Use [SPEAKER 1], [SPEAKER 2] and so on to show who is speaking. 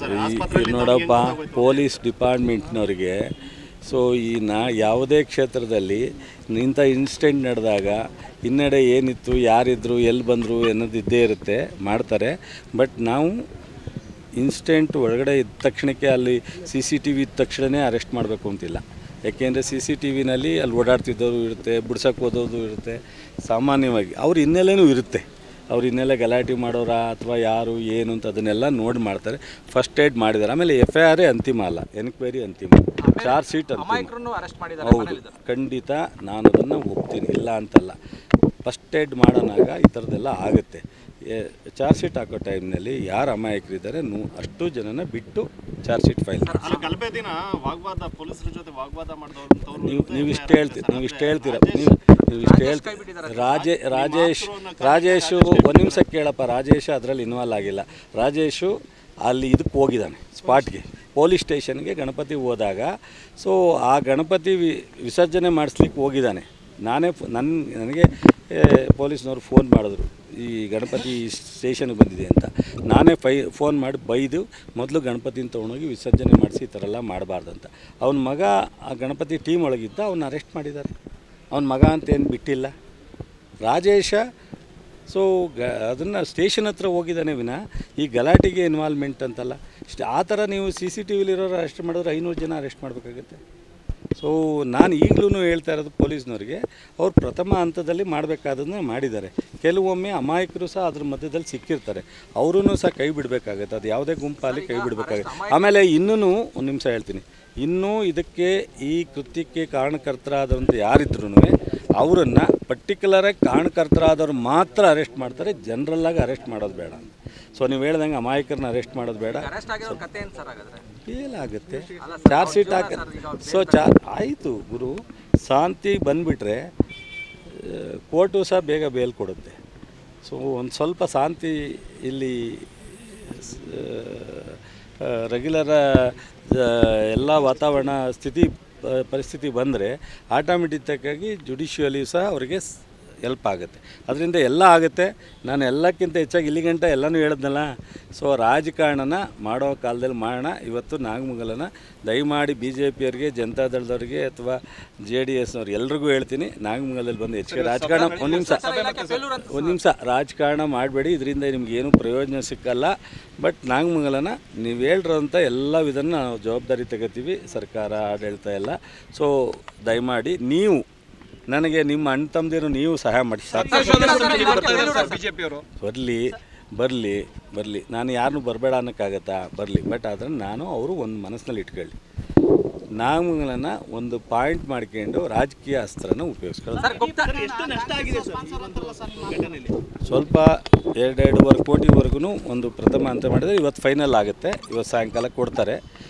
[SPEAKER 1] ನೋಡಪ್ಪ, police ಡಿಪಾರ್ಟ್ಮೆಂಟ್ನವ್ರಿಗೆ so ಯಾವುದೇ ಕ್ಷೇತ್ರದಲ್ಲಿ ಇಂಥ ಇನ್ಸಿಡೆಂಟ್ ನಡೆದಾಗ ಹಿನ್ನಡೆ ಏನಿತ್ತು, ಯಾರಿದ್ರು, ಎಲ್ಲಿ ಬಂದರು ಅನ್ನೋದು ಇದ್ದೇ ಇರುತ್ತೆ, ಮಾಡ್ತಾರೆ. ಬಟ್ ನಾವು ಇನ್ಸಿಡೆಂಟ್ ಒಳಗಡೆ ಇದ್ದ ತಕ್ಷಣಕ್ಕೆ ಅಲ್ಲಿ CCTV ಇದ್ದ ತಕ್ಷಣವೇ ಅರೆಸ್ಟ್ ಮಾಡಬೇಕು ಅಂತಿಲ್ಲ. ಯಾಕೆಂದರೆ CCTVನಲ್ಲಿ ಅಲ್ಲಿ ಓಡಾಡ್ತಿದ್ದವರು ಇರುತ್ತೆ, ಬಿಡ್ಸೋಕ್ಕೆ ಹೋದೋದು ಇರುತ್ತೆ, ಸಾಮಾನ್ಯವಾಗಿ ಅವ್ರ ಹಿನ್ನೆಲೆನೂ ಇರುತ್ತೆ. ಅವ್ರ ಹಿನ್ನೆಲೆ ಗಲಾಟೆ ಮಾಡೋರ ಅಥವಾ ಯಾರು ಏನು ಅಂತ ಅದನ್ನೆಲ್ಲ ನೋಡಿ ಮಾಡ್ತಾರೆ. ಫಸ್ಟ್ ಏಡ್ ಮಾಡಿದ್ದಾರೆ. ಆಮೇಲೆ FIR ಅಂತಿಮ ಅಲ್ಲ, ಎನ್ಕ್ವೈರಿ ಅಂತಿಮ, ಚಾರ್ಜ್ ಶೀಟ್ ಅಂತಿಮ. ಹೌದು, ಖಂಡಿತ ನಾನು ಅದನ್ನು ಒಪ್ತೀನಿ, ಇಲ್ಲ ಅಂತಲ್ಲ. ಫಸ್ಟ್ ಏಡ್ ಮಾಡೋನಾಗ ಈ ಥರದ್ದೆಲ್ಲ ಆಗುತ್ತೆ. ಚಾರ್ಜ್ ಶೀಟ್ ಹಾಕೋ ಟೈಮ್ನಲ್ಲಿ ಯಾರು ಅಮಾಯಕರಿದ್ದಾರೆ ಅಷ್ಟು ಜನನ ಬಿಟ್ಟು ಚಾರ್ಜ್ ಶೀಟ್ ಫೈಲ್ ನೀವು ಇಷ್ಟು ಹೇಳ್ತೀರ ರಾಜೇಶು ಒಂದು ನಿಮಿಷ ಕೇಳಪ್ಪ. ರಾಜೇಶ್ ಅದರಲ್ಲಿ ಇನ್ವಾಲ್ವ್ ಆಗಿಲ್ಲ. ರಾಜೇಶು ಅಲ್ಲಿ ಇದಕ್ಕೆ ಹೋಗಿದ್ದಾನೆ, ಸ್ಪಾಟ್ಗೆ, ಪೊಲೀಸ್ ಸ್ಟೇಷನ್ಗೆ ಗಣಪತಿ ಹೋದಾಗ. ಸೊ ಆ ಗಣಪತಿ ವಿಸರ್ಜನೆ ಮಾಡಿಸ್ಲಿಕ್ಕೆ ಹೋಗಿದ್ದಾನೆ. ನನಗೆ ಪೊಲೀಸ್ನವ್ರು ಫೋನ್ ಮಾಡಿದ್ರು, ಈ ಗಣಪತಿ ಸ್ಟೇಷನ್ಗೆ ಬಂದಿದೆ ಅಂತ. ನಾನೇ ಫೋನ್ ಮಾಡಿ ಬೈದು ಮೊದಲು ಗಣಪತಿನ ತೊಗೊಂಡೋಗಿ ವಿಸರ್ಜನೆ ಮಾಡಿಸಿ ಈ ಥರ ಎಲ್ಲ ಮಾಡಬಾರ್ದಂತ. ಅವನ ಮಗ ಆ ಗಣಪತಿ ಟೀಮ್ ಒಳಗಿದ್ದ, ಅವನ್ನ ಅರೆಸ್ಟ್ ಮಾಡಿದ್ದಾರೆ. ಅವನ ಮಗ ಅಂತೇನು ಬಿಟ್ಟಿಲ್ಲ ರಾಜೇಶ. ಸೊ ಅದನ್ನು ಸ್ಟೇಷನ್ ಹತ್ರ ಹೋಗಿದ್ದಾನೆ ವಿನ ಈ ಗಲಾಟೆಗೆ ಇನ್ವಾಲ್ವ್ಮೆಂಟ್ ಅಂತಲ್ಲ. ಆ ಥರ ನೀವು CCTVಲಿರೋರು ಅರೆಸ್ಟ್ ಮಾಡಿದ್ರೆ 500 ಜನ ಅರೆಸ್ಟ್ ಮಾಡಬೇಕಾಗುತ್ತೆ. ಸೊ ನಾನು ಈಗಲೂ ಹೇಳ್ತಾ ಇರೋದು ಪೊಲೀಸ್ನವ್ರಿಗೆ, ಅವ್ರು ಪ್ರಥಮ ಹಂತದಲ್ಲಿ ಮಾಡಬೇಕಾದನ್ನ ಮಾಡಿದ್ದಾರೆ. ಕೆಲವೊಮ್ಮೆ ಅಮಾಯಕರು ಸಹ ಅದ್ರ ಮಧ್ಯದಲ್ಲಿ ಸಿಕ್ಕಿರ್ತಾರೆ, ಅವರೂ ಸಹ ಕೈ ಬಿಡಬೇಕಾಗತ್ತೆ. ಅದು ಯಾವುದೇ ಗುಂಪಲ್ಲಿ ಕೈ ಬಿಡಬೇಕಾಗುತ್ತೆ. ಆಮೇಲೆ ಇನ್ನೂ ಒಂದು ನಿಮಿಷ ಹೇಳ್ತೀನಿ, ಇನ್ನೂ ಇದಕ್ಕೆ ಈ ಕೃತ್ಯಕ್ಕೆ ಕಾರಣಕರ್ತರಾದಂಥ ಯಾರಿದ್ರೂ ಅವರನ್ನು ಪರ್ಟಿಕ್ಯುಲರಾಗಿ ಕಾರಣಕರ್ತರಾದವ್ರು ಮಾತ್ರ ಅರೆಸ್ಟ್ ಮಾಡ್ತಾರೆ, ಜನರಲ್ಲಾಗಿ ಅರೆಸ್ಟ್ ಮಾಡೋದು ಬೇಡ ಅಂತ. ಸೊ ನೀವು ಹೇಳ್ದಂಗೆ ಅಮಾಯಕರನ್ನ ಅರೆಸ್ಟ್ ಮಾಡೋದು ಬೇಡ. ಏನಾಗುತ್ತೆ, ಚಾರ್ಜ್ ಶೀಟ್ ಹಾಕಿ. ಸೊ ಆಯಿತು ಗುರು, ಶಾಂತಿ ಬಂದುಬಿಟ್ರೆ ಕೋರ್ಟು ಸಹ ಬೇಗ ಬೇಲ್ ಕೊಡುತ್ತೆ. ಸೊ ಒಂದು ಸ್ವಲ್ಪ ಶಾಂತಿ ಇಲ್ಲಿ ರೆಗ್ಯುಲರ ಎಲ್ಲ ವಾತಾವರಣ ಪರಿಸ್ಥಿತಿ ಬಂದರೆ ಆಟೋಮೆಟಿಕ್ಕಾಗಿ ಜುಡಿಷಿಯಲಿ ಸಹ ಅವರಿಗೆ ಹೆಲ್ಪ್ ಆಗುತ್ತೆ. ಅದರಿಂದ ಎಲ್ಲ ಆಗುತ್ತೆ. ನಾನು ಎಲ್ಲಕ್ಕಿಂತ ಹೆಚ್ಚಾಗಿ ಇಲ್ಲಿ ಗಂಟ ಎಲ್ಲನೂ ಹೇಳಿದ್ನಲ್ಲ. ಸೊ ರಾಜಕಾರಣನ ಮಾಡೋ ಕಾಲದಲ್ಲಿ ಮಾಡೋಣ. ಇವತ್ತು ನಾಗಮಂಗಲನ ದಯಮಾಡಿ BJPಯವ್ರಿಗೆ, ಜನತಾದಳದವ್ರಿಗೆ ಅಥವಾ JDSನವ್ರಿಗೆ ಎಲ್ರಿಗೂ ಹೇಳ್ತೀನಿ, ನಾಗಮಂಗಲದಲ್ಲಿ ಬಂದು ಹೆಚ್ಚಿಗೆ ರಾಜಕಾರಣ ಒಂದು ನಿಮಿಷ ರಾಜಕಾರಣ ಮಾಡಬೇಡಿ. ಇದರಿಂದ ನಿಮಗೇನು ಪ್ರಯೋಜನ ಸಿಕ್ಕಲ್ಲ. ಬಟ್ ನಾಗಮಂಗಲನ ನೀವು ಹೇಳಿರೋಂಥ ಎಲ್ಲ ವಿಧನ ನಾವು ಜವಾಬ್ದಾರಿ ತಗೋತೀವಿ, ಸರ್ಕಾರ, ಆಡಳಿತ ಎಲ್ಲ. ಸೊ ದಯಮಾಡಿ ನೀವು ನನಗೆ ನಿಮ್ಮ ಅಣ್ಣ ತಮ್ಮದಿರು ನೀವು ಸಹಾಯ ಮಾಡಿ. ಬರಲಿ ನಾನು ಯಾರನ್ನೂ ಬರಬೇಡ ಅನ್ನೋಕ್ಕಾಗತ್ತಾ? ಬರಲಿ. ಬಟ್ ಆದರೆ ನಾನು ಅವರು ಒಂದು ಮನಸ್ಸಿನಲ್ಲಿ ಇಟ್ಕೊಳ್ಳಿ, ನಾಗಮಂಗಲನ ಒಂದು ಪಾಯಿಂಟ್ ಮಾಡ್ಕೊಂಡು ರಾಜಕೀಯ ಅಸ್ತ್ರನ ಉಪಯೋಗಿಸ್ಕೊಳ್ಳೋದು. ಸ್ವಲ್ಪ 2.5 ಕೋಟಿವರೆಗೂ ಒಂದು ಪ್ರಥಮ ಹಂತ ಮಾಡಿದರೆ ಇವತ್ತು ಫೈನಲ್ ಆಗುತ್ತೆ. ಇವತ್ತು ಸಾಯಂಕಾಲ ಕೊಡ್ತಾರೆ.